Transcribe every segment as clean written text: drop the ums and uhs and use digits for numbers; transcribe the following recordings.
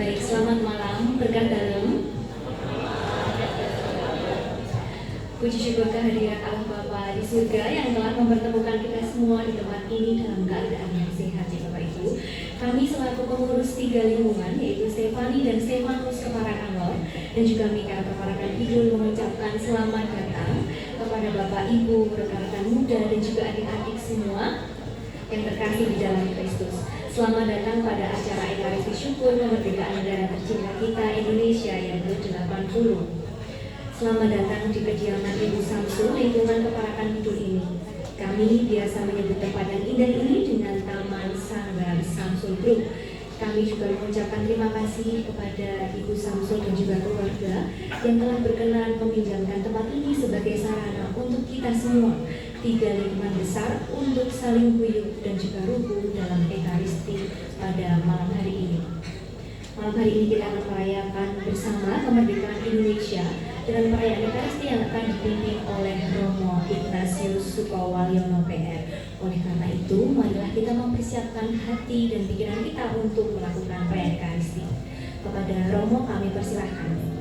Baik, selamat malam, berkat dalam. Puji syukur kehadirat Allah Bapa di surga yang telah mempertemukan kita semua di tempat ini dalam keadaan yang sehat ya Bapak Ibu. Kami selaku pengurus 3 lingkungan yaitu Stefani dan Stefanus Keparakan Lor dan juga Mika Keparakan Kidul mengucapkan selamat datang kepada Bapak Ibu, rekan-rekan muda dan juga adik-adik semua yang terkasih di dalam Kristus. Selamat datang pada acara Ekaristi Syukur Kemerdekaan Negara Tercinta kita Indonesia yang ke-80. Selamat datang di kediaman Ibu Samsul lingkungan Keparakan Kidul ini. Kami biasa menyebut tempat yang indah ini dengan Taman Sanggar Samsul Group. Kami juga mengucapkan terima kasih kepada Ibu Samsul dan juga keluarga yang telah berkenan meminjamkan tempat ini sebagai sarana untuk kita semua 3 lingkungan besar untuk saling guyup dan juga rukun dalam Ekaristi pada malam hari ini. Malam hari ini kita akan merayakan bersama kemerdekaan Indonesia dengan perayaan Ekaristi yang akan dipimpin oleh Romo Ignatius Sukowalyono PR. Oleh karena itu, marilah kita mempersiapkan hati dan pikiran kita untuk melakukan perayaan Ekaristi. Kepada Romo kami persilahkan.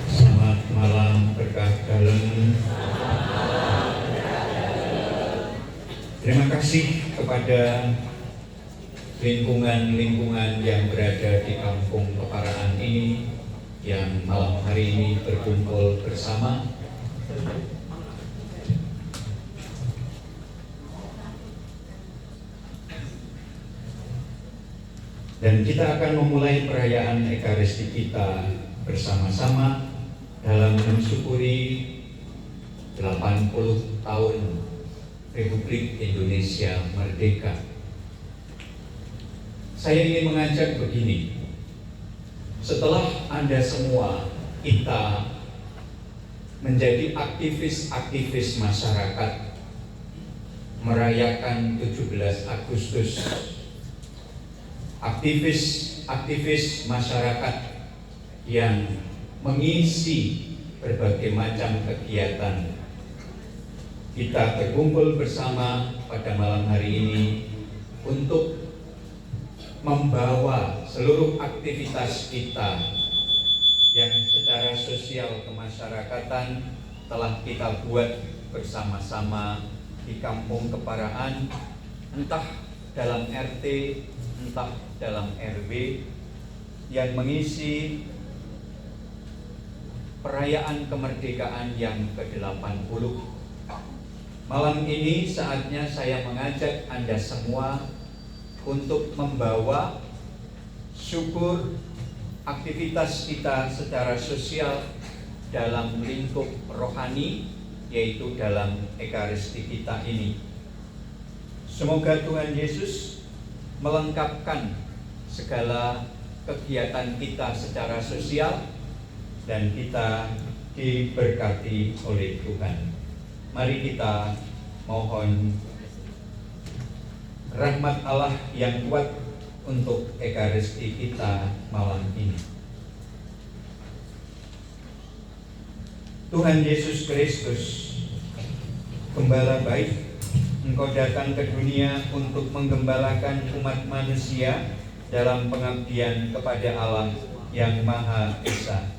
Selamat Terima kasih kepada lingkungan-lingkungan yang berada di Kampung Keparaan ini yang malam hari ini berkumpul bersama. Dan kita akan memulai perayaan Ekaristi kita bersama-sama dalam mensyukuri 80 tahun Republik Indonesia Merdeka. Saya ingin mengajak begini, setelah Anda semua kita menjadi aktivis-aktivis masyarakat merayakan 17 Agustus, aktivis masyarakat yang mengisi berbagai macam kegiatan. Kita berkumpul bersama pada malam hari ini untuk membawa seluruh aktivitas kita yang secara sosial kemasyarakatan telah kita buat bersama-sama di Kampung Keparaan, entah dalam RT, entah dalam RW, yang mengisi perayaan kemerdekaan yang ke-80. Malam ini saatnya saya mengajak Anda semua untuk membawa syukur aktivitas kita secara sosial dalam lingkup rohani, yaitu dalam Ekaristi kita ini. Semoga Tuhan Yesus melengkapkan segala kegiatan kita secara sosial dan kita diberkati oleh Tuhan. Mari kita mohon rahmat Allah yang kuat untuk Ekaristi kita malam ini. Tuhan Yesus Kristus, Gembala baik, Engkau datang ke dunia untuk menggembalakan umat manusia dalam pengabdian kepada Allah yang Maha Esa.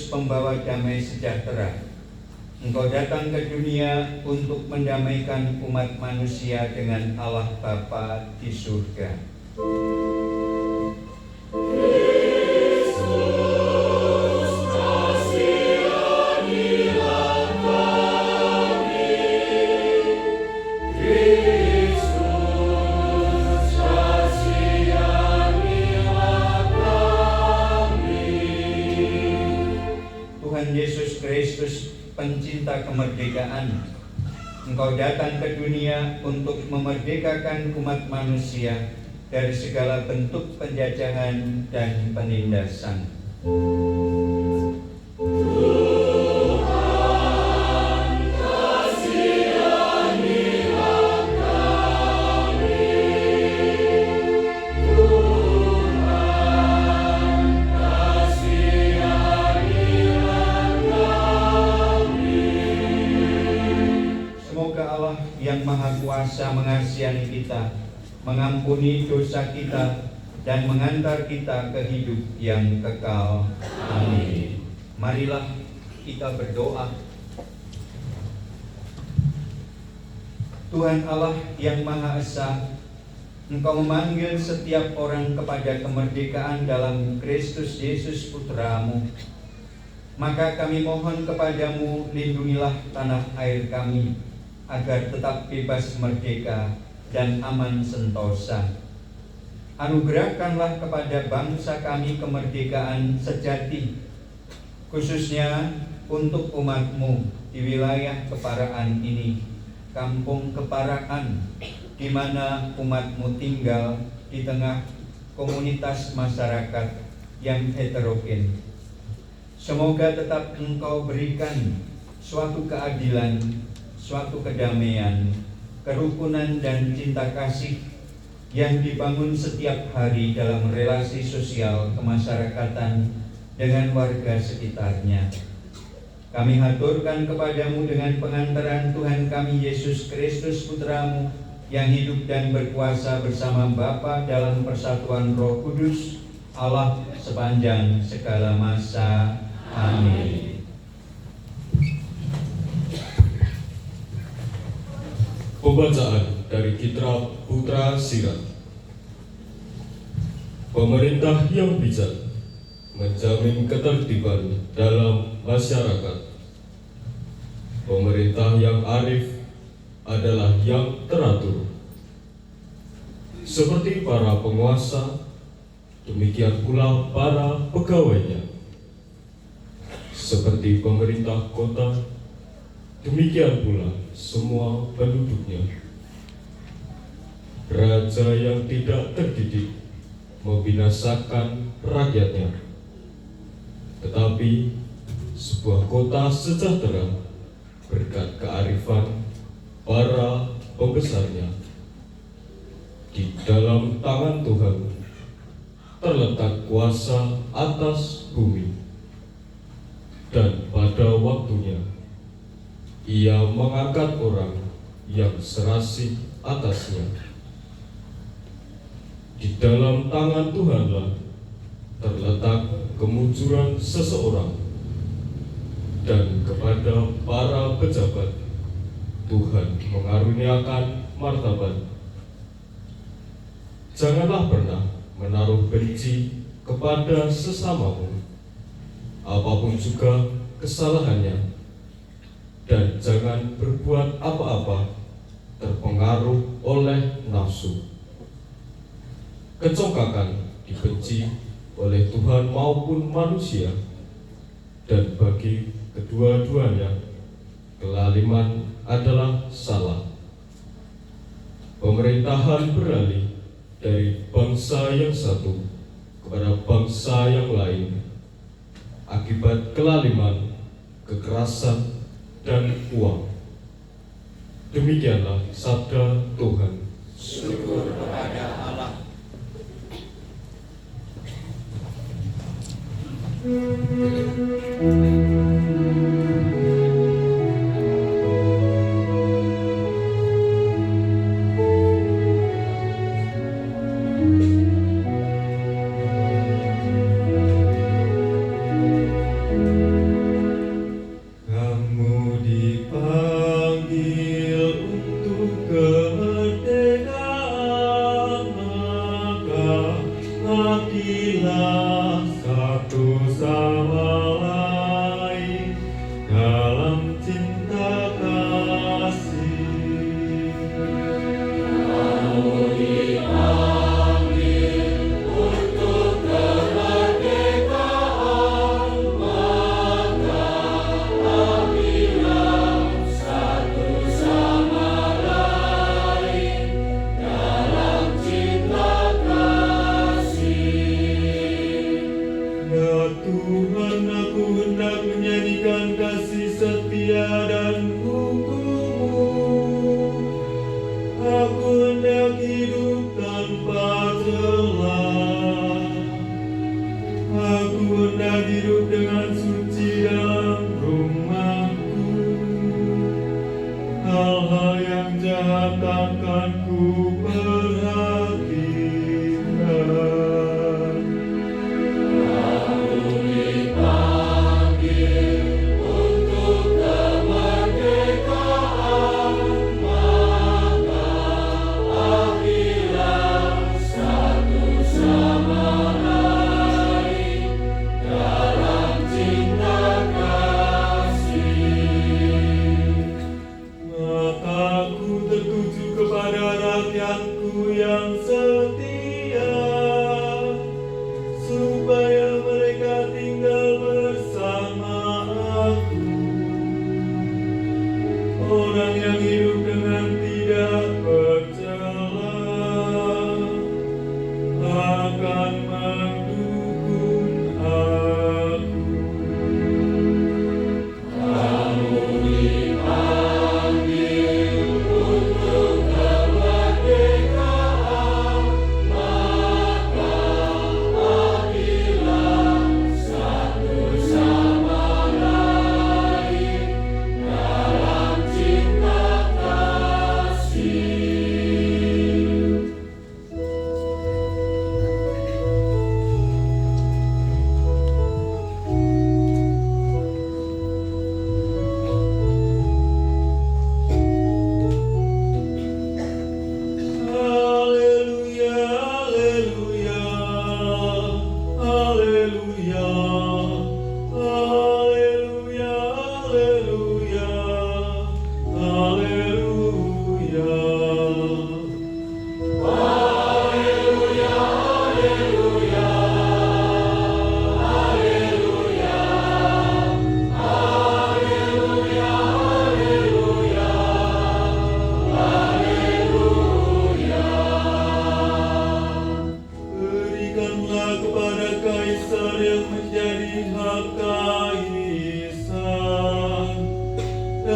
Pembawa damai sejahtera, Engkau datang ke dunia untuk mendamaikan umat manusia dengan Allah Bapa di surga. Yesus Kristus, pencinta kemerdekaan, Engkau datang ke dunia untuk memerdekakan umat manusia dari segala bentuk penjajahan dan penindasan. Maha Kuasa mengasihi kita, mengampuni dosa kita, dan mengantar kita ke hidup yang kekal. Amin. Marilah kita berdoa. Tuhan Allah yang Maha Esa, Engkau memanggil setiap orang kepada kemerdekaan dalam Kristus Yesus Putra-Mu. Maka kami mohon kepadamu, lindungilah tanah air kami, agar tetap bebas merdeka dan aman sentosa. Anugerahkanlah kepada bangsa kami kemerdekaan sejati, khususnya untuk umat-Mu di wilayah Keparaan ini, Kampung Keparaan, di mana umat-Mu tinggal di tengah komunitas masyarakat yang heterogen. Semoga tetap Engkau berikan suatu keadilan, suatu kedamaian, kerukunan dan cinta kasih yang dibangun setiap hari dalam relasi sosial kemasyarakatan dengan warga sekitarnya. Kami haturkan kepadamu dengan pengantaran Tuhan kami Yesus Kristus Putramu yang hidup dan berkuasa bersama Bapa dalam persatuan Roh Kudus, Allah sepanjang segala masa. Amin. Pembacaan dari Kitab Putra Sirat. Pemerintah yang bijak menjamin ketertiban dalam masyarakat. Pemerintah yang arif adalah yang teratur. Seperti para penguasa, demikian pula para pegawainya. Seperti pemerintah kota, demikian pula semua penduduknya. Raja yang tidak terdidik membinasakan rakyatnya, tetapi sebuah kota sejahtera berkat kearifan para pembesarnya. Di dalam tangan Tuhan terletak kuasa atas bumi, dan pada waktunya Ia mengangkat orang yang serasi atasnya. Di dalam tangan Tuhanlah terletak kemunculan seseorang, dan kepada para pejabat Tuhan mengaruniakan martabat. Janganlah pernah menaruh benci kepada sesamamu, apapun juga kesalahannya, dan jangan berbuat apa-apa terpengaruh oleh nafsu. Kecongkakan dibenci oleh Tuhan maupun manusia, dan bagi kedua-duanya kelaliman adalah salah. Pemerintahan beralih dari bangsa yang satu kepada bangsa yang lain akibat kelaliman, kekerasan, dan uang. Demikianlah sabda Tuhan. Syukur kepada Allah. Kamu dipanggil untuk kemerdekaan, maka matilah satu sama lain dalam cinta kasih. Kamu dipanggil untuk kemerdekaan, maka ambillah satu sama lain dalam cinta kasih. Ya Tuhan, aku hendak menyanyikan kasih setia dan hukum-Mu. Aku hendak hidup tanpa celah. Aku hendak hidup dengan suci dalam rumah-Ku. Hal-hal yang jahat takkan ku perhatikan. Aku dipanggil untuk kemerdekaan.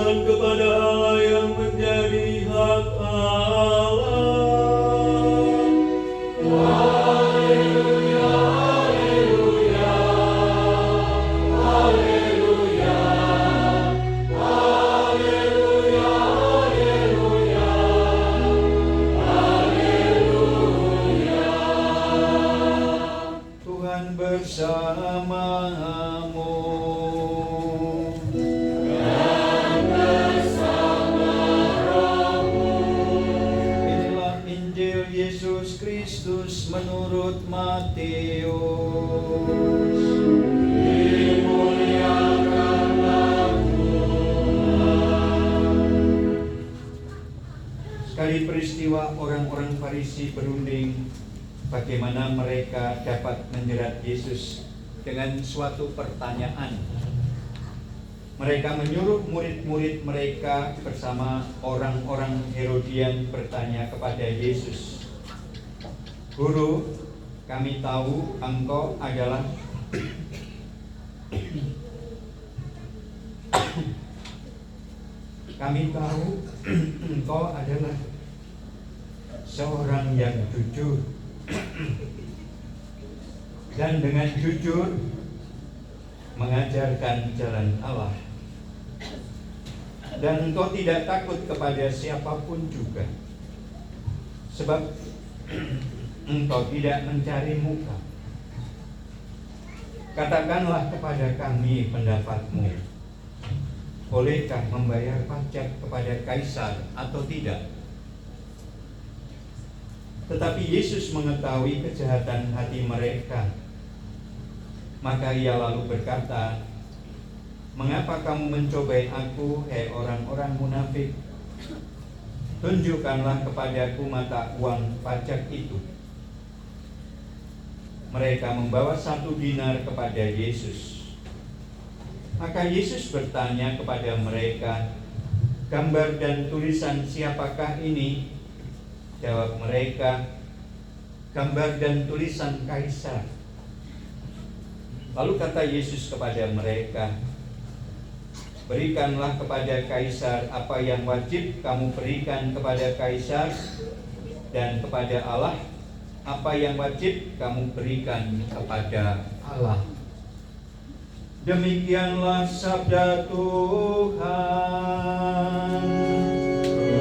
Tuhan kepada Allah yang menjadi hak Allah. Haleluya, haleluya, haleluya, haleluya, haleluya, haleluya. Tuhan bersamamu. Inilah Injil Yesus Kristus menurut Matius. Dimuliakanlah Tuhan. Sekali peristiwa orang-orang Farisi berunding bagaimana mereka dapat menjerat Yesus dengan suatu pertanyaan. Mereka menyuruh murid-murid mereka bersama orang-orang Herodian bertanya kepada Yesus, "Guru, kami tahu engkau adalah seorang yang jujur dan dengan jujur mengajarkan jalan Allah. Dan engkau tidak takut kepada siapapun juga, sebab engkau tidak mencari muka. Katakanlah kepada kami pendapatmu, bolehkah membayar pajak kepada Kaisar atau tidak?" Tetapi Yesus mengetahui kejahatan hati mereka. Maka ia lalu berkata, "Mengapa kamu mencobai aku, hai orang-orang munafik? Tunjukkanlah kepadaku mata uang pajak itu." Mereka membawa 1 dinar kepada Yesus. Maka Yesus bertanya kepada mereka, "Gambar dan tulisan siapakah ini?" Jawab mereka, "Gambar dan tulisan Kaisar." Lalu kata Yesus kepada mereka, "Berikanlah kepada Kaisar apa yang wajib kamu berikan kepada Kaisar, dan kepada Allah apa yang wajib kamu berikan kepada Allah." Demikianlah sabda Tuhan.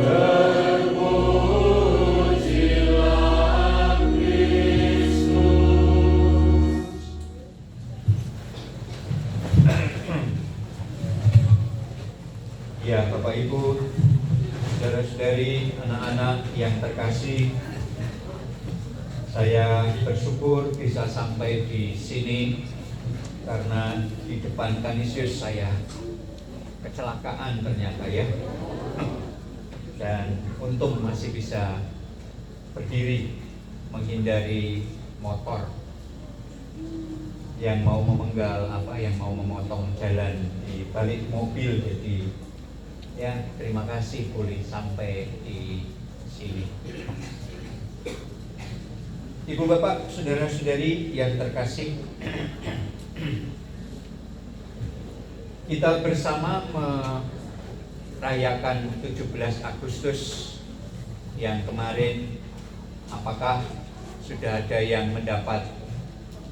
Terpujilah Kristus. Ya, Bapak Ibu, saudara-saudari, anak-anak yang terkasih, saya bersyukur bisa sampai di sini karena di depan Kanisius saya kecelakaan ternyata ya. Dan untung masih bisa berdiri menghindari motor yang mau memenggal yang mau memotong jalan di balik mobil. Jadi ya, terima kasih boleh sampai di sini. Ibu bapak, saudara-saudari yang terkasih, kita bersama merayakan 17 Agustus yang kemarin. Apakah sudah ada yang mendapat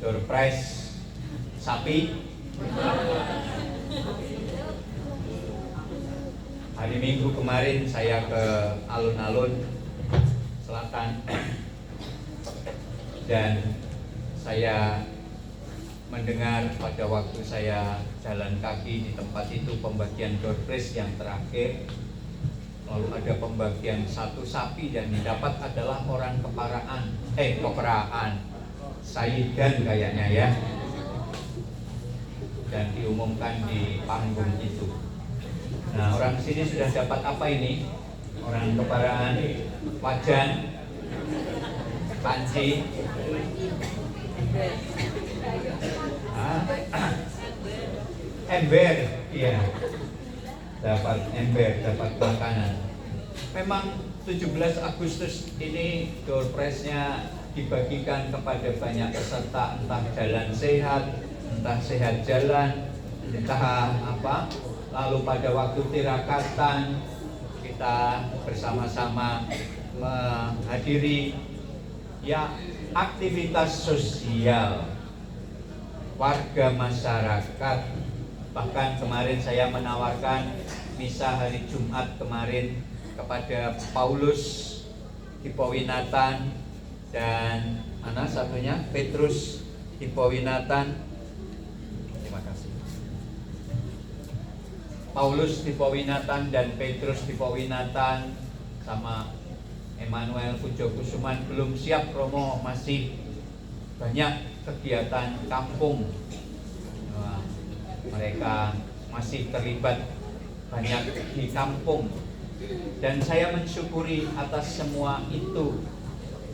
door prize sapi? Hari Minggu kemarin saya ke alun-alun selatan dan saya mendengar pada waktu saya jalan kaki di tempat itu pembagian door prize yang terakhir. Lalu ada pembagian 1 sapi dan didapat adalah orang keperaan Saidan kayaknya ya. Dan diumumkan di panggung itu. Nah, orang sini sudah dapat apa ini? Orang keparaan, wajan, panci, ember, iya. Dapat ember, dapat makanan. Memang 17 Agustus ini door prize-nya dibagikan kepada banyak peserta, entah jalan sehat, entah sehat jalan, entah lalu pada waktu tirakatan kita bersama-sama menghadiri ya aktivitas sosial warga masyarakat. Bahkan kemarin saya menawarkan misa hari Jumat kemarin kepada Paulus Hipowinatan dan mana satunya Petrus Hipowinatan. Terima kasih. Paulus Hipowinatan dan Petrus Hipowinatan sama Emmanuel Pujo Kusuman belum siap Romo, masih banyak kegiatan kampung. Mereka masih terlibat banyak di kampung, dan saya mensyukuri atas semua itu,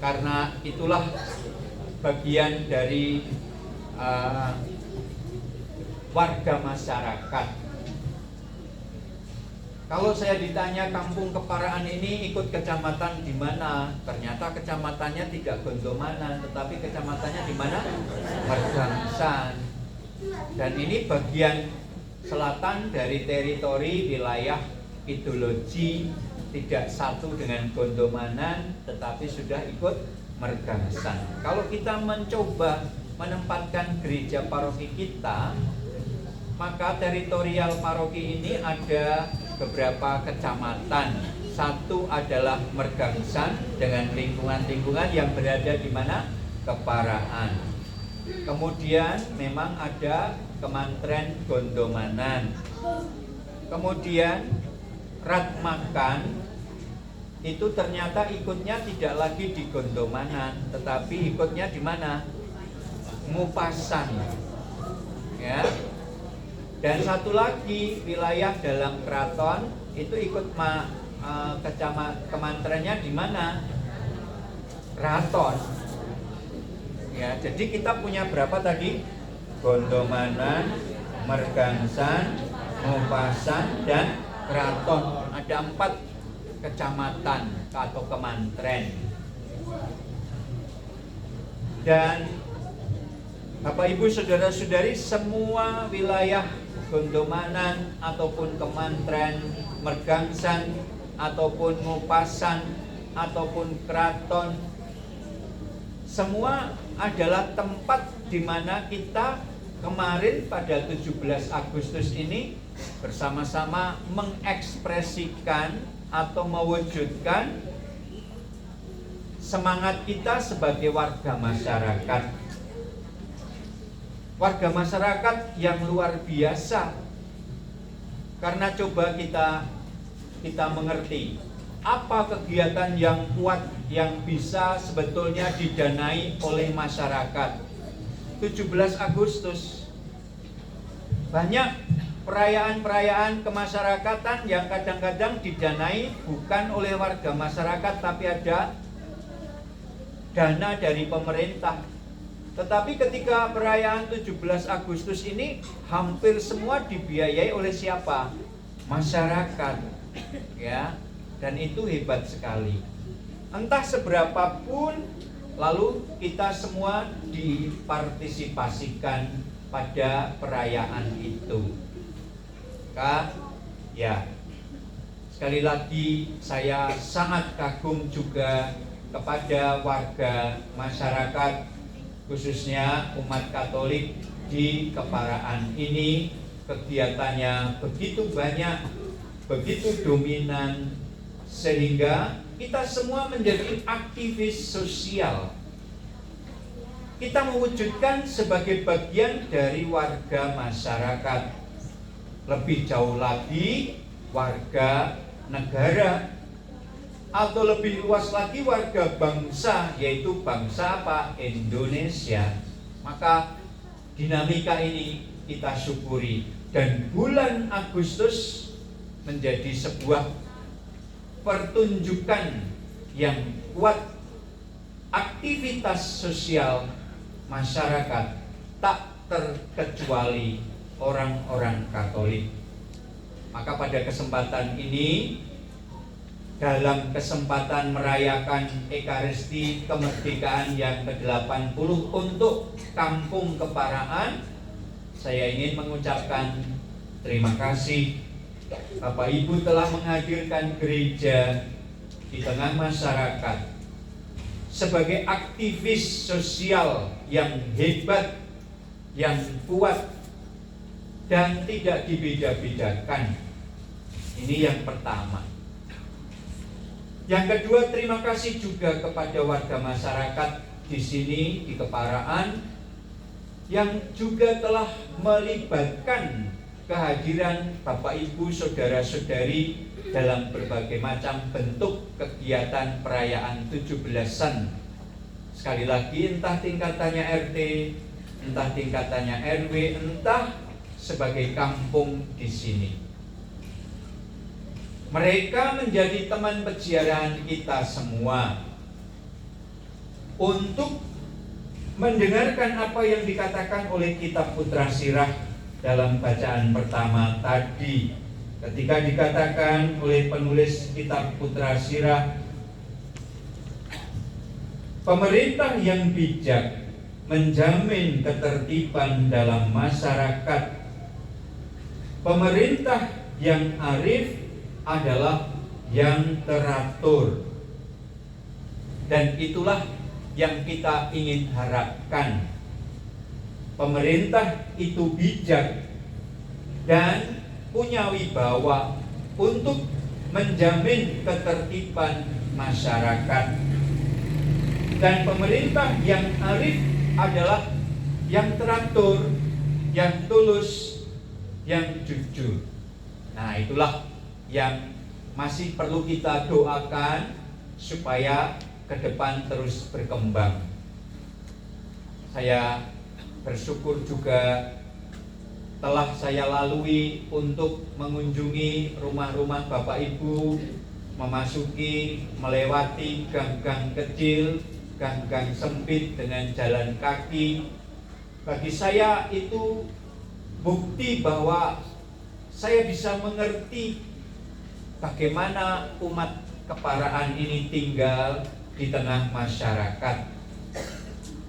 karena itulah bagian dari warga masyarakat. Kalau saya ditanya kampung Keparaan ini ikut kecamatan di mana, ternyata kecamatannya tidak Gondomanan, tetapi kecamatannya di mana? Mergangsan. Dan ini bagian selatan dari teritori wilayah ideologi, tidak satu dengan Gondomanan, tetapi sudah ikut Mergangsan. Kalau kita mencoba menempatkan gereja paroki kita, maka teritorial paroki ini ada beberapa kecamatan. Satu adalah Mergangsan dengan lingkungan-lingkungan yang berada di mana? Keparaan. Kemudian memang ada Kemantren Gondomanan. Kemudian Ratmakan itu ternyata ikutnya tidak lagi di Gondomanan, tetapi ikutnya di mana? Ngupasan. Ya. Dan satu lagi wilayah dalam keraton itu ikut kemantrennya di mana? Keraton. Ya, jadi kita punya berapa tadi? Gondomanan, Mergangsan, Ngupasan, dan Keraton. Ada 4 kecamatan atau kemantren. Dan Bapak Ibu saudara-saudari, semua wilayah Gondomanan ataupun Kemantren, Mergangsan ataupun Ngupasan ataupun Keraton, semua adalah tempat di mana kita kemarin pada 17 Agustus ini bersama-sama mengekspresikan atau mewujudkan semangat kita sebagai warga masyarakat. Warga masyarakat yang luar biasa. Karena coba kita mengerti apa kegiatan yang kuat yang bisa sebetulnya didanai oleh masyarakat. 17 Agustus banyak perayaan-perayaan kemasyarakatan yang kadang-kadang didanai bukan oleh warga masyarakat, tapi ada dana dari pemerintah. Tetapi ketika perayaan 17 Agustus ini hampir semua dibiayai oleh siapa? Masyarakat. Ya, dan itu hebat sekali. Entah seberapapun, lalu kita semua dipartisipasikan pada perayaan itu. Ya, sekali lagi saya sangat kagum juga kepada warga masyarakat, khususnya umat Katolik di Keparaan ini. Kegiatannya begitu banyak, begitu dominan, sehingga kita semua menjadi aktivis sosial. Kita mewujudkan sebagai bagian dari warga masyarakat. Lebih jauh lagi, warga negara, atau lebih luas lagi warga bangsa, yaitu bangsa apa? Indonesia. Maka dinamika ini kita syukuri, dan bulan Agustus menjadi sebuah pertunjukan yang kuat. Aktivitas sosial masyarakat tak terkecuali orang-orang Katolik. Maka pada kesempatan ini, dalam kesempatan merayakan Ekaristi kemerdekaan yang ke-80 untuk Kampung Keparaan, saya ingin mengucapkan Terima kasih Bapak Ibu telah menghadirkan gereja di tengah masyarakat sebagai aktivis sosial yang hebat, yang kuat, dan tidak dibeda-bedakan. Ini yang pertama. Yang kedua, terima kasih juga kepada warga masyarakat di sini di Keparaan yang juga telah melibatkan kehadiran Bapak Ibu saudara-saudari dalam berbagai macam bentuk kegiatan perayaan 17-an. Sekali lagi, entah tingkatannya RT, entah tingkatannya RW, entah sebagai kampung di sini. Mereka menjadi teman peziarahan kita semua untuk mendengarkan apa yang dikatakan oleh kitab Putra Sirah dalam bacaan pertama tadi, ketika dikatakan oleh penulis kitab Putra Sirah, pemerintah yang bijak menjamin ketertiban dalam masyarakat. Pemerintah yang arif adalah yang teratur. Dan itulah yang kita ingin harapkan. Pemerintah itu bijak dan punya wibawa untuk menjamin ketertiban masyarakat. Dan pemerintah yang arif adalah yang teratur, yang tulus, yang jujur. Nah, itulah yang masih perlu kita doakan supaya ke depan terus berkembang. Saya bersyukur juga telah saya lalui untuk mengunjungi rumah-rumah Bapak Ibu, memasuki, melewati gang-gang kecil, gang-gang sempit dengan jalan kaki. Bagi saya itu bukti bahwa saya bisa mengerti bagaimana umat Keparaan ini tinggal di tengah masyarakat.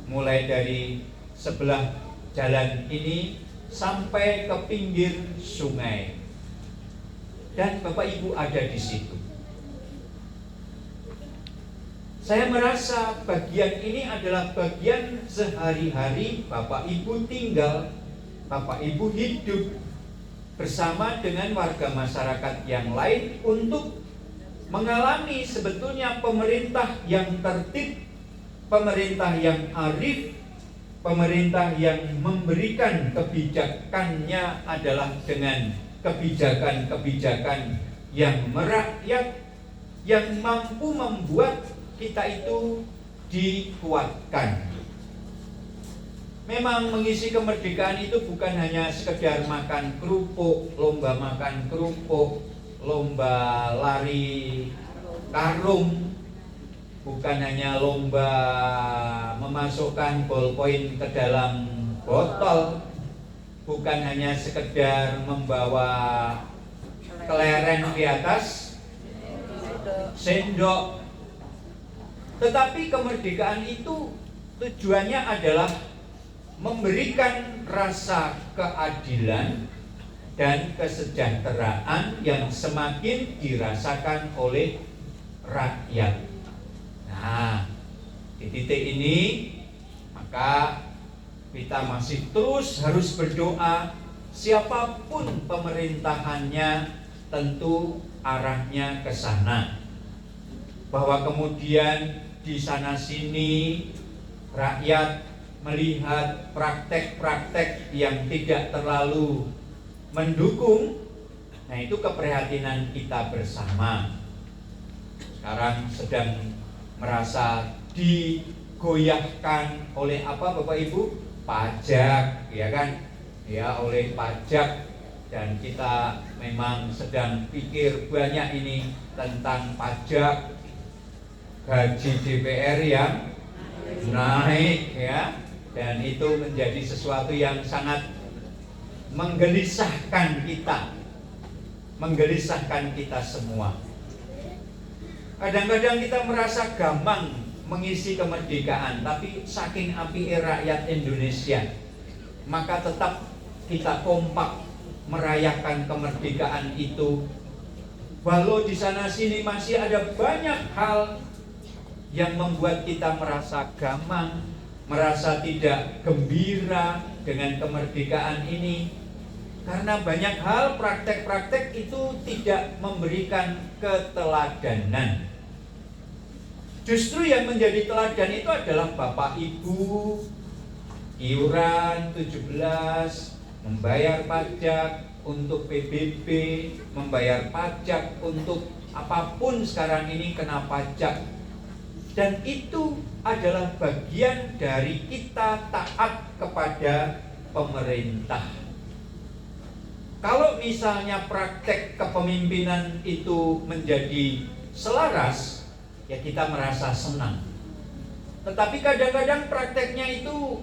Mulai dari sebelah jalan ini sampai ke pinggir sungai. Dan Bapak Ibu ada di situ. Saya merasa bagian ini adalah bagian sehari-hari Bapak Ibu tinggal, Bapak Ibu hidup bersama dengan warga masyarakat yang lain untuk mengalami sebetulnya pemerintah yang tertib, pemerintah yang arif, pemerintah yang memberikan kebijakannya adalah dengan kebijakan-kebijakan yang merakyat, yang mampu membuat kita itu dikuatkan. Memang mengisi kemerdekaan itu bukan hanya sekedar makan kerupuk, lomba makan kerupuk, lomba lari karung, bukan hanya lomba memasukkan ballpoint ke dalam botol, bukan hanya sekedar membawa kelereng di atas sendok, tetapi kemerdekaan itu tujuannya adalah memberikan rasa keadilan dan kesejahteraan yang semakin dirasakan oleh rakyat. Nah, di titik ini maka kita masih terus harus berdoa, siapapun pemerintahannya tentu arahnya ke sana. Bahwa kemudian di sana sini rakyat melihat praktek-praktek yang tidak terlalu mendukung. Nah, itu keprihatinan kita bersama. Sekarang sedang merasa digoyahkan oleh apa Bapak Ibu? Pajak, ya kan? Ya, oleh pajak. Dan kita memang sedang pikir banyak ini tentang pajak, gaji DPR yang naik, ya. Dan itu menjadi sesuatu yang sangat menggelisahkan kita semua. Kadang-kadang kita merasa gampang mengisi kemerdekaan, tapi saking api rakyat Indonesia, maka tetap kita kompak merayakan kemerdekaan itu, walau di sana sini masih ada banyak hal yang membuat kita merasa gamang, merasa tidak gembira dengan kemerdekaan ini, karena banyak hal praktek-praktek itu tidak memberikan keteladanan. Justru yang menjadi teladan itu adalah Bapak Ibu, iuran 17, membayar pajak untuk PBB, membayar pajak untuk apapun sekarang ini kena pajak. Dan itu adalah bagian dari kita taat kepada pemerintah. Kalau misalnya praktek kepemimpinan itu menjadi selaras, ya kita merasa senang. Tetapi kadang-kadang prakteknya itu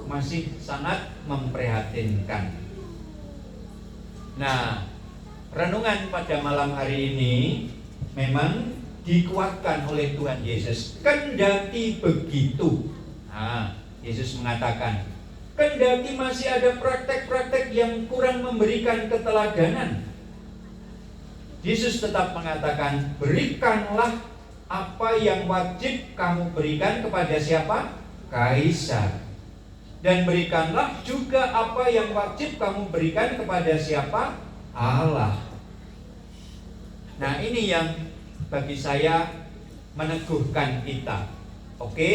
masih sangat memprihatinkan. Nah, renungan pada malam hari ini memang dikuatkan oleh Tuhan Yesus. Kendati begitu, Yesus mengatakan, kendati masih ada praktek-praktek yang kurang memberikan keteladanan, Yesus tetap mengatakan, berikanlah apa yang wajib kamu berikan kepada siapa? Kaisar. Dan berikanlah juga apa yang wajib kamu berikan kepada siapa? Allah. Nah, ini yang bagi saya meneguhkan kita. Oke,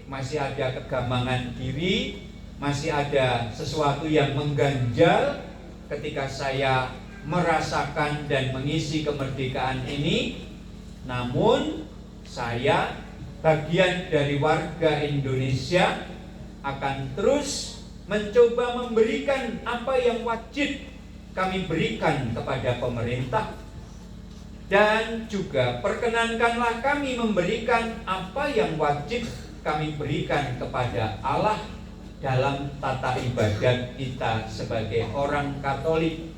masih ada kegamangan diri, masih ada sesuatu yang mengganjal ketika saya merasakan dan mengisi kemerdekaan ini. Namun saya, bagian dari warga Indonesia, akan terus mencoba memberikan apa yang wajib kami berikan kepada pemerintah, dan juga perkenankanlah kami memberikan apa yang wajib kami berikan kepada Allah dalam tata ibadat kita sebagai orang Katolik.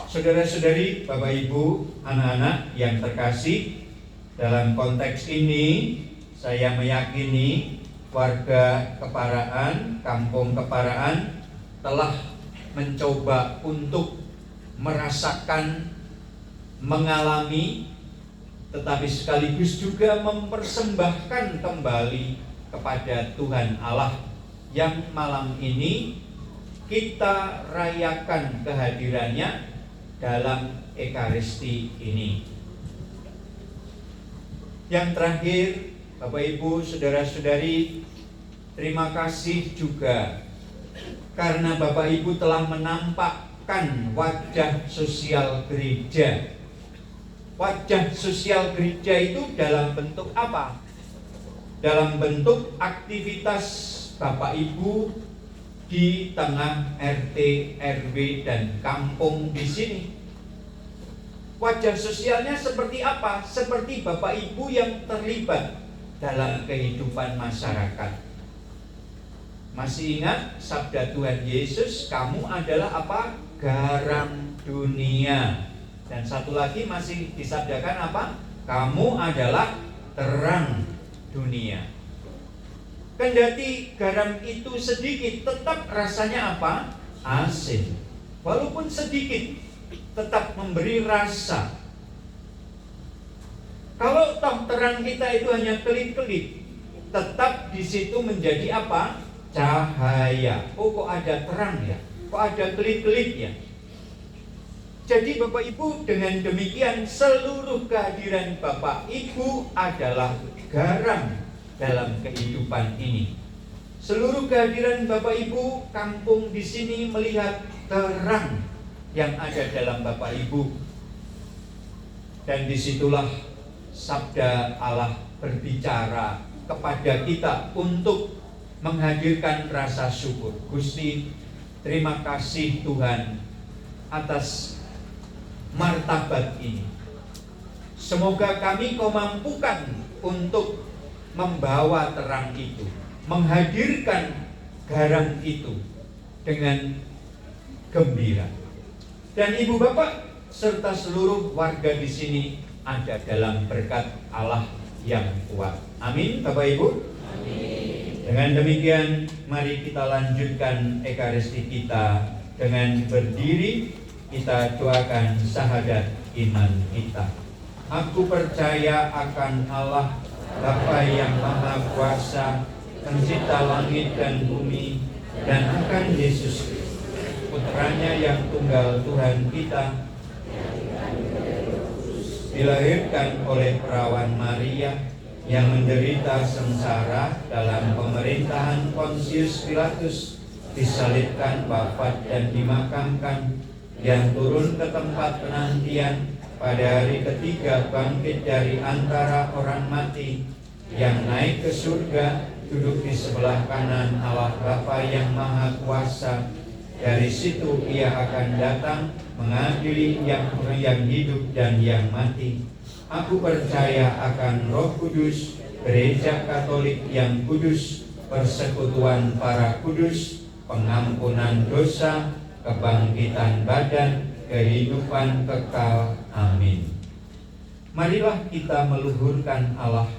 Saudara-saudari, Bapak Ibu, anak-anak yang terkasih, dalam konteks ini saya meyakini warga Keparaan, Kampung Keparaan telah mencoba untuk merasakan, mengalami, tetapi sekaligus juga mempersembahkan kembali kepada Tuhan Allah yang malam ini kita rayakan kehadirannya dalam Ekaristi ini. Yang terakhir, Bapak Ibu, saudara-saudari, terima kasih juga karena Bapak Ibu telah menampakkan wajah sosial gereja. Wajah sosial gereja itu dalam bentuk apa? Dalam bentuk aktivitas Bapak Ibu di tengah RT, RW, dan kampung di sini. Wajah sosialnya seperti apa? Seperti Bapak Ibu yang terlibat dalam kehidupan masyarakat. Masih ingat sabda Tuhan Yesus, kamu adalah apa? Garam dunia. Dan satu lagi masih disabdakan apa? Kamu adalah terang dunia. Kendati garam itu sedikit, tetap rasanya apa? Asin. Walaupun sedikit, tetap memberi rasa. Kalau toh terang kita itu hanya kelip-kelip, tetap di situ menjadi apa? Cahaya. Oh, kok ada terang ya? Kok ada kelip-kelip ya? Jadi Bapak Ibu, dengan demikian seluruh kehadiran Bapak Ibu adalah garam dalam kehidupan ini. Seluruh kehadiran Bapak Ibu, kampung di sini melihat terang yang ada dalam Bapak Ibu. Dan disitulah sabda Allah berbicara kepada kita untuk menghadirkan rasa syukur. Gusti, terima kasih Tuhan atas martabat ini. Semoga kami Kau mampukan untuk membawa terang itu, menghadirkan garam itu dengan gembira. Dan Ibu Bapak serta seluruh warga di sini ada dalam berkat Allah yang kuat. Amin, Bapak Ibu. Amin. Dengan demikian, mari kita lanjutkan Ekaristi kita dengan berdiri. Kita doakan syahadat iman kita. Aku percaya akan Allah, Bapa yang Maha Kuasa, Pencipta langit dan bumi, dan akan Yesus, Putranya yang tunggal Tuhan kita, dilahirkan oleh perawan Maria, yang menderita sengsara dalam pemerintahan Pontius Pilatus, disalibkan, wafat dan dimakamkan, yang turun ke tempat penantian, pada hari ketiga bangkit dari antara orang mati, yang naik ke surga, duduk di sebelah kanan Allah Bapa yang Maha Kuasa. Dari situ ia akan datang mengadili yang hidup dan yang mati. Aku percaya akan Roh Kudus, Gereja Katolik yang kudus, persekutuan para kudus, pengampunan dosa, kebangkitan badan, kehidupan kekal. Amin. Marilah kita meluhurkan Allah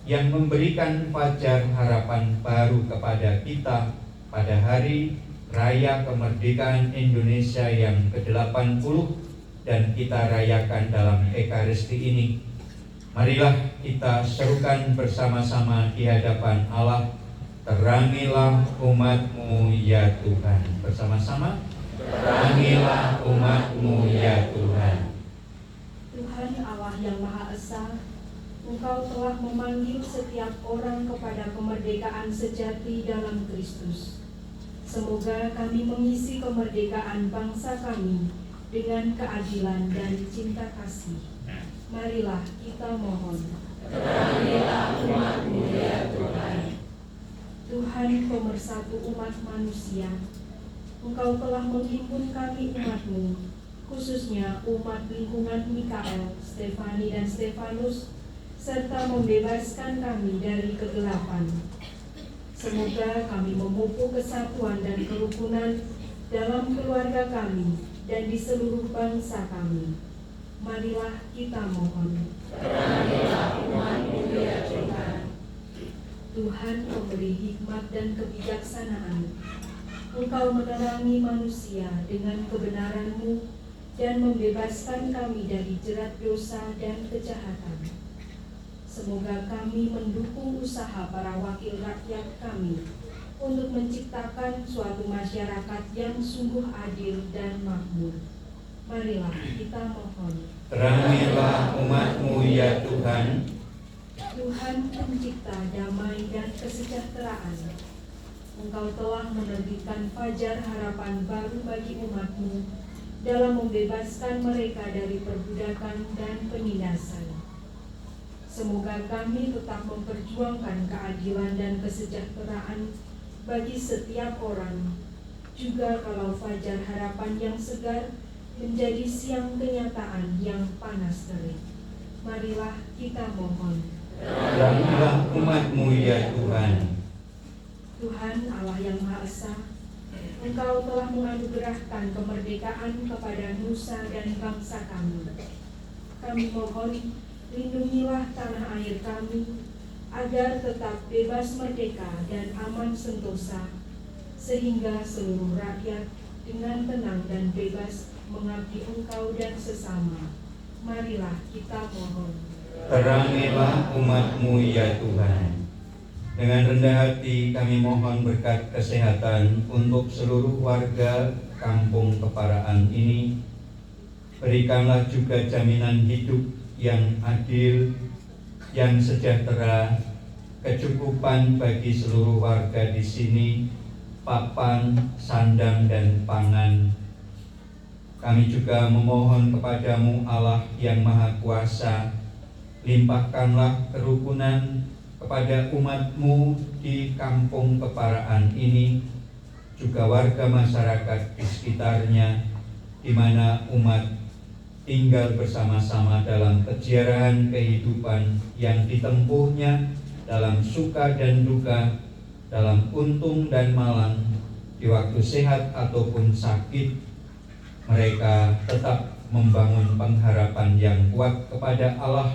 yang memberikan fajar harapan baru kepada kita pada hari Raya Kemerdekaan Indonesia yang ke-80 dan kita rayakan dalam Ekaristi ini. Marilah kita serukan bersama-sama di hadapan Allah, terangilah umat-Mu ya Tuhan. Bersama-sama, terangilah umat-Mu ya Tuhan. Tuhan Allah yang Maha Esa, Engkau telah memanggil setiap orang kepada kemerdekaan sejati dalam Kristus. Semoga kami mengisi kemerdekaan bangsa kami dengan keadilan dan cinta kasih. Marilah kita mohon. Terangilah umat-Mu ya Tuhan. Tuhan pemersatu umat manusia, Engkau telah menghimpun kami umat-Mu, khususnya umat lingkungan Mikael, Stefani dan Stefanus, serta membebaskan kami dari kegelapan. Semoga kami memupuk kesatuan dan kerukunan dalam keluarga kami dan di seluruh bangsa kami. Marilah kita mohon. Terangilah umat-Mu ya Tuhan. Tuhan pemberi hikmat dan kebijaksanaan, Engkau menerangi manusia dengan kebenaran-Mu dan membebaskan kami dari jerat dosa dan kejahatan. Semoga kami mendukung usaha para wakil rakyat kami untuk menciptakan suatu masyarakat yang sungguh adil dan makmur. Marilah kita mohon. Terangilah umat-Mu ya Tuhan. Tuhan pencipta damai dan kesejahteraan, Engkau telah menerbitkan fajar harapan baru bagi umat-Mu dalam membebaskan mereka dari perbudakan dan penindasan. Semoga kami tetap memperjuangkan keadilan dan kesejahteraan bagi setiap orang, juga kalau fajar harapan yang segar menjadi siang kenyataan yang panas terik. Marilah kita mohon. Terangilah umat-Mu ya Tuhan. Tuhan Allah yang Maha Esa, Engkau telah menganugerahkan kemerdekaan kepada nusa dan bangsa kami. Kami mohon, lindungilah tanah air kami, agar tetap bebas merdeka dan aman sentosa, sehingga seluruh rakyat dengan tenang dan bebas mengabdi Engkau dan sesama. Marilah kita mohon. Terangilah umat-Mu ya Tuhan. Dengan rendah hati kami mohon berkat kesehatan untuk seluruh warga kampung Keparaan ini. Berikanlah juga jaminan hidup yang adil, yang sejahtera, kecukupan bagi seluruh warga di sini, papan, sandang, dan pangan. Kami juga memohon kepadamu Allah yang Maha Kuasa, limpahkanlah kerukunan kepada umat-Mu di kampung Keparaan ini, juga warga masyarakat di sekitarnya, di mana umat tinggal bersama-sama dalam keziarahan kehidupan yang ditempuhnya dalam suka dan duka, dalam untung dan malang, di waktu sehat ataupun sakit. Mereka tetap membangun pengharapan yang kuat kepada Allah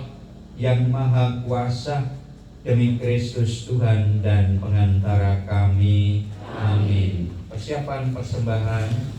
yang Maha Kuasa, demi Kristus Tuhan dan pengantara kami. Amin. Persiapan persembahan.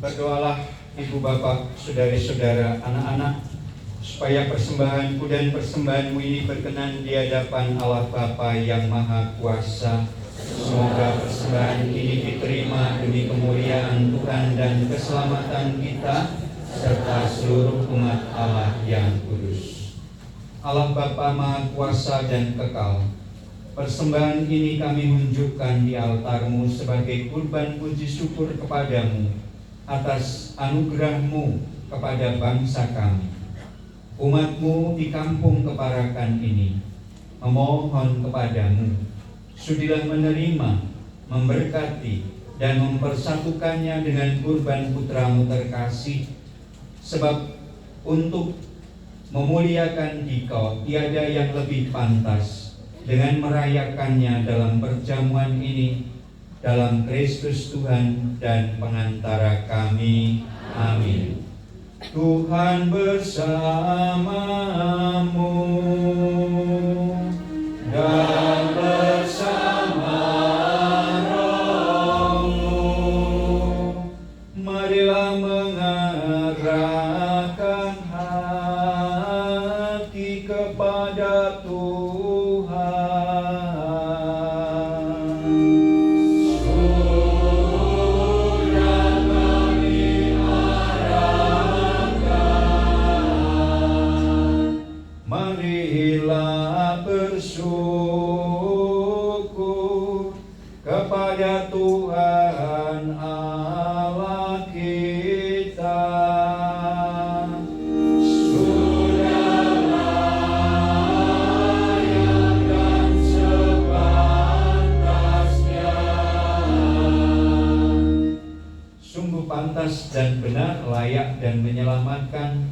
Berdoalah ibu bapak, saudari-saudara, anak-anak, supaya persembahanku dan persembahanmu ini berkenan di hadapan Allah Bapa yang Maha Kuasa. Semoga persembahan ini diterima demi kemuliaan Tuhan dan keselamatan kita serta seluruh umat Allah yang kudus. Allah Bapa Maha Kuasa dan kekal, persembahan ini kami unjukkan di altar-Mu sebagai kurban puji syukur kepadamu atas anugerah-Mu kepada bangsa kami. Umat-Mu di kampung Keparakan ini memohon kepadamu, sudilah menerima, memberkati, dan mempersatukannya dengan kurban putra-Mu terkasih, sebab untuk memuliakan Dikau tiada yang lebih pantas dengan merayakannya dalam perjamuan ini, dalam Kristus Tuhan dan pengantara kami. Amin. Tuhan bersamamu dan bersama rohmu. Marilah mengarahkan hati kepada Tuhan. Marilah bersyukur kepada Tuhan Allah kita. Sudah layak dan sepantasnya. Sungguh pantas dan benar, layak dan menyelamatkan,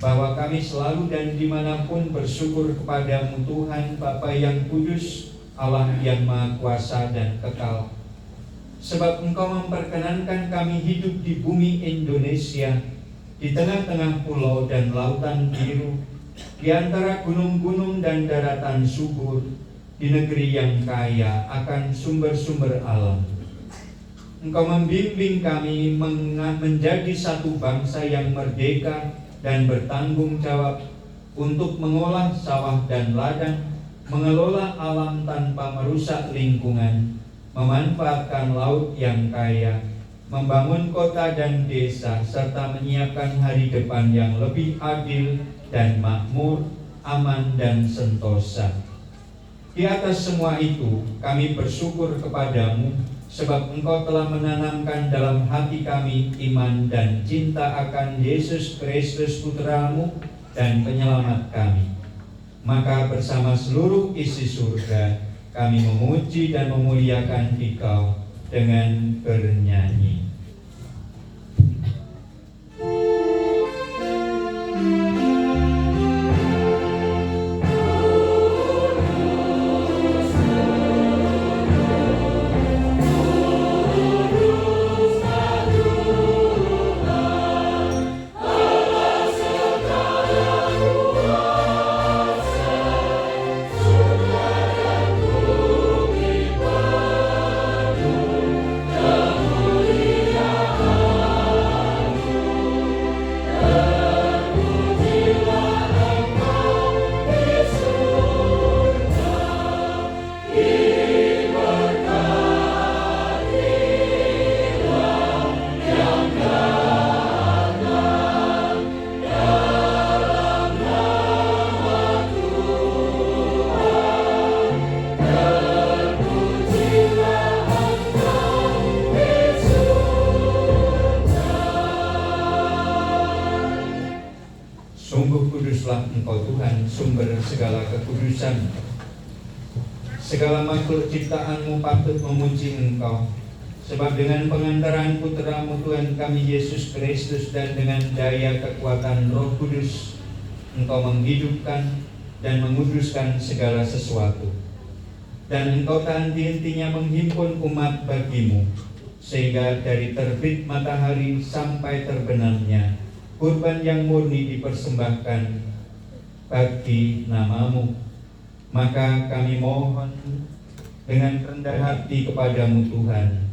bahwa kami selalu dan dimanapun bersyukur kepadamu Tuhan Bapa yang kudus, Allah yang Maha Kuasa dan kekal. sebab Engkau memperkenankan kami hidup di bumi Indonesia, di tengah-tengah pulau dan lautan biru, di antara gunung-gunung dan daratan subur, di negeri yang kaya akan sumber-sumber alam. Engkau membimbing kami menjadi satu bangsa yang merdeka dan bertanggung jawab untuk mengolah sawah dan ladang, mengelola alam tanpa merusak lingkungan, memanfaatkan laut yang kaya, membangun kota dan desa, serta menyiapkan hari depan yang lebih adil dan makmur, aman dan sentosa. Di atas semua itu, kami bersyukur kepadamu, sebab Engkau telah menanamkan dalam hati kami iman dan cinta akan Yesus Kristus Putra-Mu dan Penyelamat kami. Maka bersama seluruh isi surga, kami memuji dan memuliakan Dikau dengan bernyanyi. Sungguh kuduslah Engkau Tuhan, sumber segala kekudusan. Segala makhluk ciptaan-Mu patut memuji Engkau, sebab dengan pengantaran Putra-Mu Tuhan kami Yesus Kristus dan dengan daya kekuatan Roh Kudus, Engkau menghidupkan dan menguduskan segala sesuatu. Dan Engkau tak henti-hentinya menghimpun umat bagi-Mu, sehingga dari terbit matahari sampai terbenamnya, kurban yang murni dipersembahkan bagi nama-Mu. Maka kami mohon dengan rendah hati kepadamu Tuhan,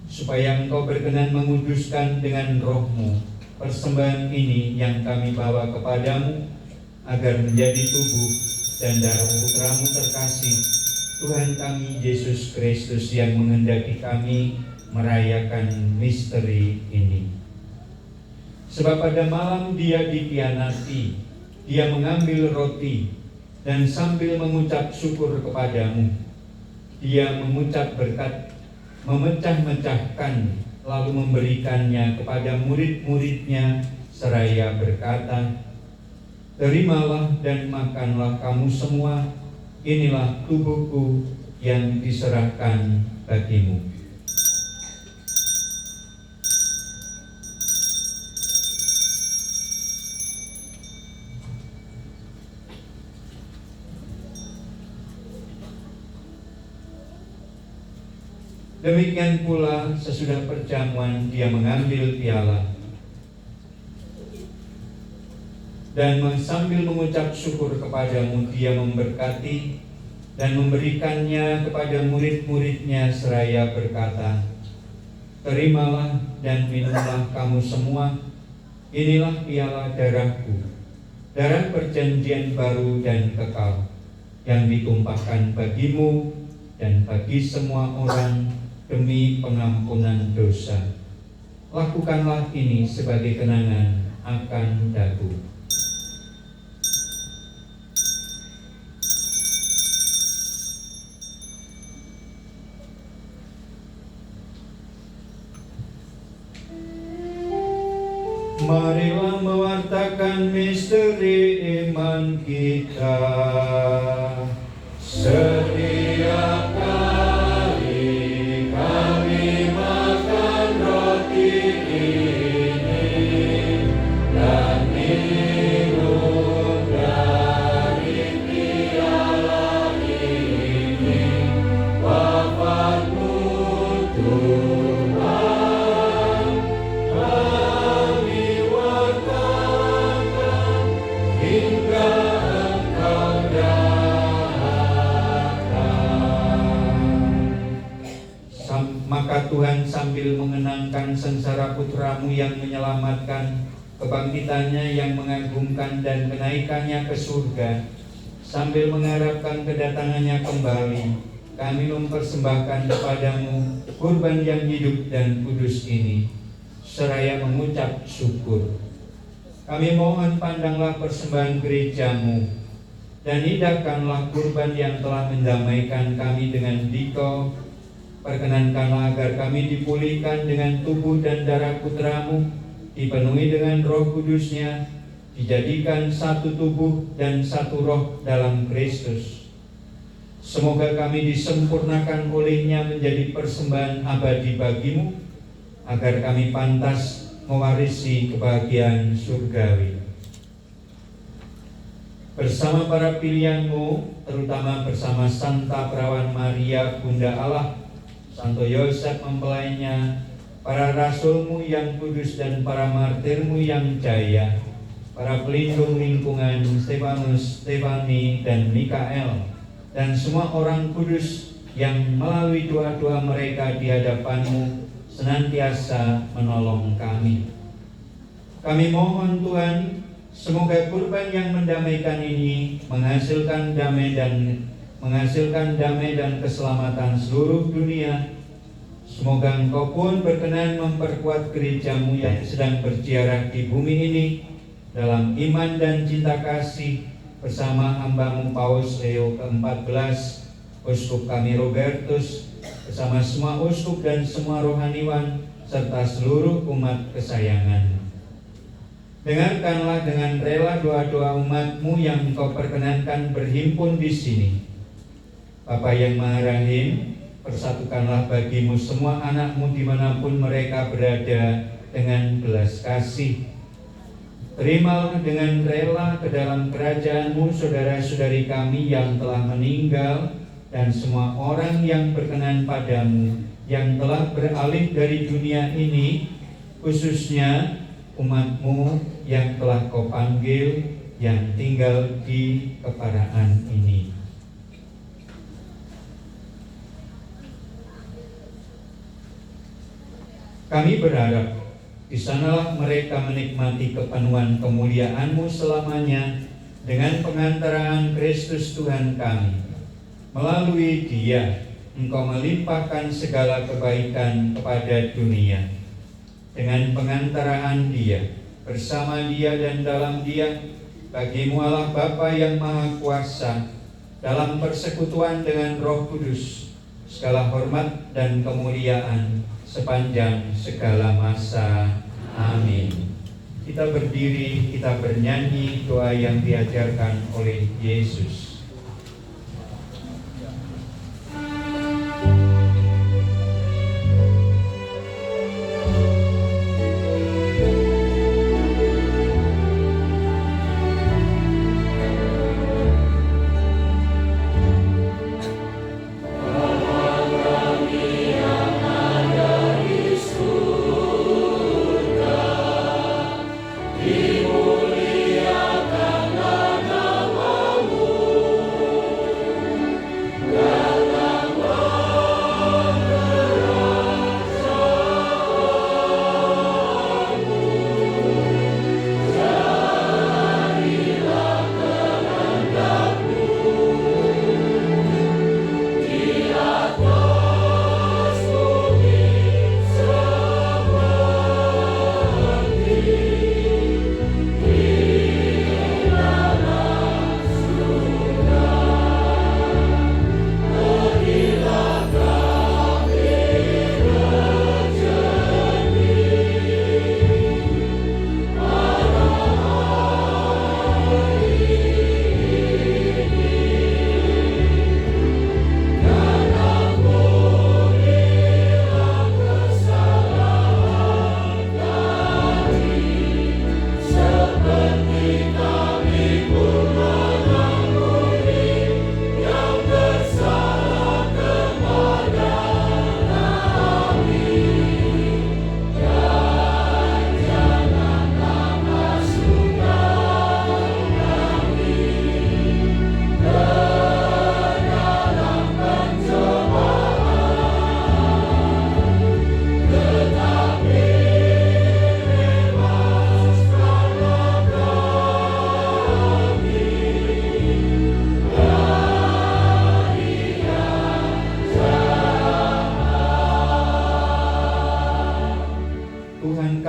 supaya Engkau berkenan menguduskan dengan Roh-Mu persembahan ini yang kami bawa kepadamu, agar menjadi tubuh dan darah Putra-Mu terkasih, Tuhan kami Yesus Kristus, yang menghendaki kami merayakan misteri ini. Sebab pada malam Dia dikhianati, Dia mengambil roti dan sambil mengucap syukur kepadamu, Dia mengucap berkat, memecah-mecahkan, lalu memberikannya kepada murid-muridnya seraya berkata, "Terimalah dan makanlah kamu semua, inilah tubuhku yang diserahkan bagimu." Demikian pula sesudah perjamuan Dia mengambil piala dan sambil mengucap syukur kepadamu, Dia memberkati dan memberikannya kepada murid-muridnya seraya berkata, "Terimalah dan minumlah kamu semua, inilah piala darahku, darah perjanjian baru dan kekal, yang ditumpahkan bagimu dan bagi semua orang demi pengampunan dosa. Lakukanlah ini sebagai kenangan akan daku." Marilah mewartakan misteri iman kita. Setiap kali kami makan roti ini dan minum dari piala ini, wafat-Mu Tuhan. sambil mengenangkan sengsara putramu yang menyelamatkan, kebangkitannya yang mengagumkan dan kenaikannya ke surga, sambil mengharapkan kedatangannya kembali, kami mempersembahkan kepadamu kurban yang hidup dan kudus ini, seraya mengucap syukur. Kami mohon pandanglah persembahan gerejamu, dan hidangkanlah kurban yang telah mendamaikan kami dengan Dikau. Perkenankanlah agar kami dipulihkan dengan tubuh dan darah putramu, dipenuhi dengan Roh Kudusnya, dijadikan satu tubuh dan satu roh dalam Kristus. Semoga kami disempurnakan olehnya menjadi persembahan abadi bagimu, agar kami pantas mewarisi kebahagiaan surgawi. Bersama para pilihanmu, terutama bersama Santa Perawan Maria, Bunda Allah, Santo Yosef mempelainya, para rasulmu yang kudus dan para martirmu yang jaya, para pelindung lingkungan Stefanus, Stefani, dan Mikael, dan semua orang kudus yang melalui doa-doa mereka di hadapanmu senantiasa menolong kami. Kami mohon Tuhan, semoga kurban yang mendamaikan ini menghasilkan damai dan keselamatan seluruh dunia. Semoga Engkau pun berkenan memperkuat gerejamu yang sedang berziarah di bumi ini dalam iman dan cinta kasih, bersama hambamu Paus Leo ke-14, Uskup kami Robertus, bersama semua uskup dan semua rohaniwan, serta seluruh umat kesayangan. Dengarkanlah dengan rela doa-doa umatmu yang Engkau perkenankan berhimpun di sini. Bapa yang Maha Rahim, persatukanlah bagimu semua anakmu dimanapun mereka berada dengan belas kasih. Terimalah dengan rela ke dalam kerajaanmu saudara-saudari kami yang telah meninggal, dan semua orang yang berkenan padamu, yang telah beralih dari dunia ini, khususnya umatmu yang telah Kau panggil, yang tinggal di keparaan ini. Kami berharap di sanalah mereka menikmati kepenuhan kemuliaan-Mu selamanya dengan pengantaraan Kristus Tuhan kami. Melalui Dia, Engkau melimpahkan segala kebaikan kepada dunia. Dengan pengantaraan Dia, bersama Dia dan dalam Dia, bagimu Allah Bapa yang Maha Kuasa, dalam persekutuan dengan Roh Kudus, segala hormat dan kemuliaan sepanjang segala masa. Amin. Kita berdiri, kita bernyanyi doa yang diajarkan oleh Yesus. Dimuliakanlah namamu.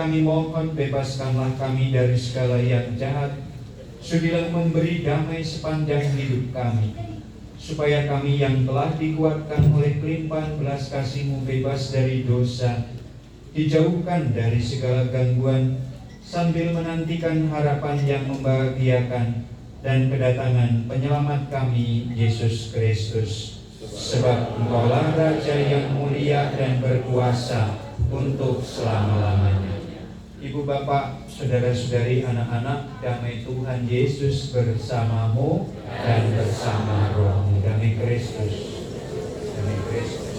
kami mohon bebaskanlah kami dari segala yang jahat. Sudilah memberi damai sepanjang hidup kami, supaya kami yang telah dikuatkan oleh kelimpahan belas kasih-Mu bebas dari dosa, dijauhkan dari segala gangguan, sambil menantikan harapan yang membahagiakan dan kedatangan penyelamat kami, Yesus Kristus. Sebab Engkaulah Raja yang mulia dan berkuasa untuk selama-lamanya. Ibu bapak, saudara-saudari, anak-anak, damai Tuhan Yesus bersamamu dan bersama rohmu. Damai Kristus. Damai Kristus.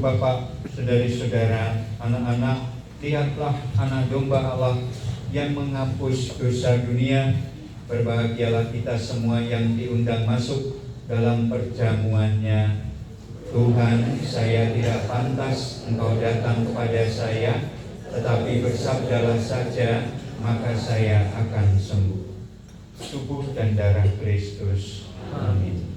Bapak, saudari-saudara, anak-anak, lihatlah anak domba Allah yang menghapus dosa dunia. Berbahagialah kita semua yang diundang masuk dalam perjamuannya. Tuhan, saya tidak pantas Engkau datang kepada saya, tetapi bersabdalah saja, maka saya akan sembuh. Tubuh dan darah Kristus. Amin.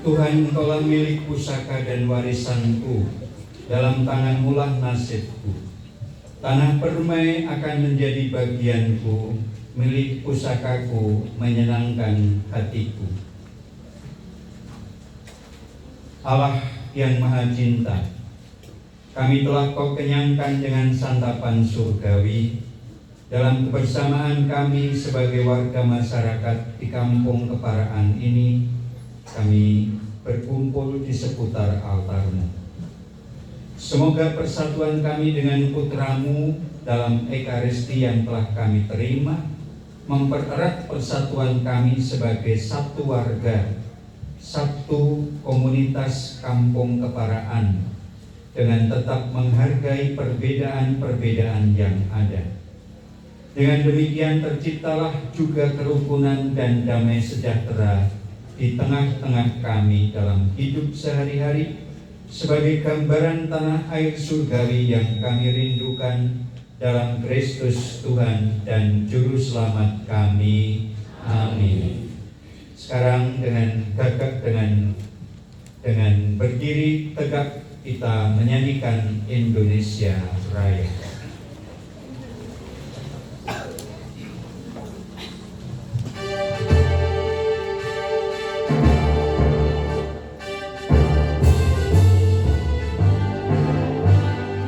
Tuhan, Engkaulah milik pusaka dan warisanku, dalam tangan-Mu lah nasibku. Tanah permai akan menjadi bagianku, milik pusakaku menyenangkan hatiku. Allah yang Maha Cinta, kami telah Kau kenyangkan dengan santapan surgawi dalam kebersamaan kami sebagai warga masyarakat di kampung keparaan ini. Kami berkumpul di seputar altar-Mu. Semoga persatuan kami dengan Putra-Mu dalam Ekaristi yang telah kami terima mempererat persatuan kami sebagai satu warga, satu komunitas kampung keparaan, dengan tetap menghargai perbedaan-perbedaan yang ada. Dengan demikian terciptalah juga kerukunan dan damai sejahtera di tengah-tengah kami dalam hidup sehari-hari, sebagai gambaran tanah air surgawi yang kami rindukan dalam Kristus Tuhan dan Juru Selamat kami. Amin. Sekarang dengan gagah, dengan berdiri tegak, kita menyanyikan Indonesia Raya.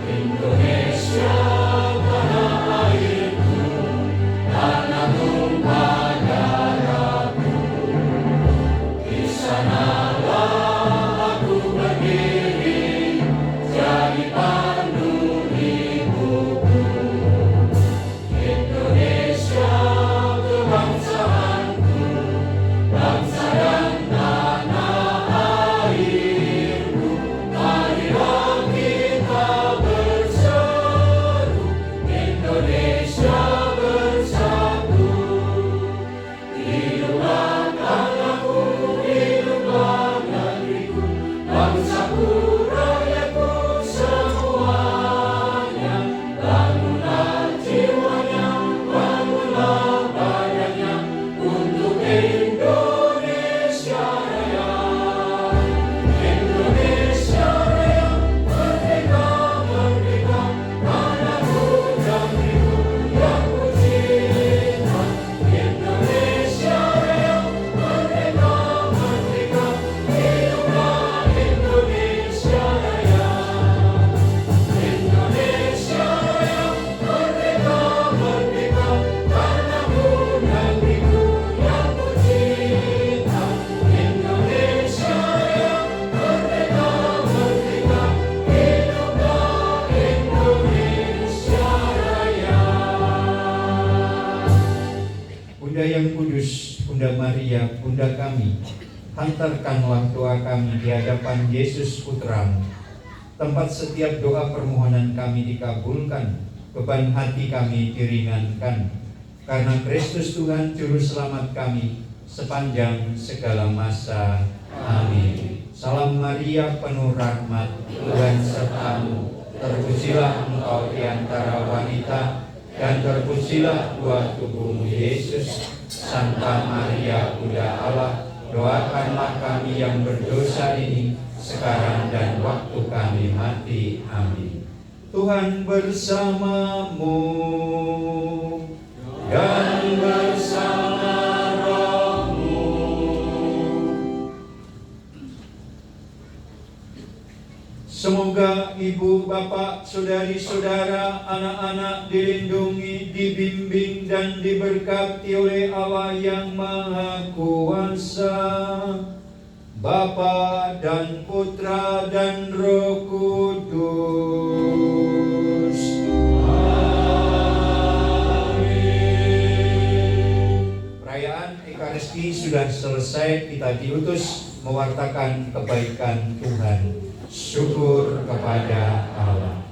Indonesia yang kudus, Bunda Maria, Bunda kami, hantarkanlah doa kami di hadapan Yesus Putramu, tempat setiap doa permohonan kami dikabulkan, beban hati kami diringankan, karena Kristus Tuhan Juru Selamat kami sepanjang segala masa. Amin. Salam Maria, penuh rahmat, Tuhan sertamu, terpujilah engkau di antara wanita, dan terpujilah buah tubuhmu Yesus. Santa Maria, Bunda Allah, doakanlah kami yang berdosa ini, sekarang dan waktu kami mati. Amin. Tuhan bersamamu dan bersama rohmu. Semoga ibu, bapak, saudari-saudara, anak-anak dilindungi, dibimbing, dan diberkati oleh Allah yang Maha Kuasa, Bapa dan Putra dan Roh Kudus. Amin. Perayaan Ekaristi sudah selesai, kita diutus mewartakan kebaikan Tuhan. Syukur kepada Allah.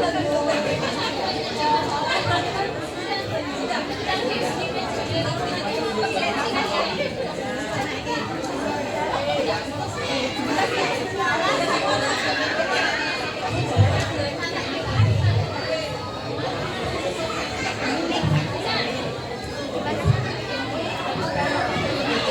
Tuhan.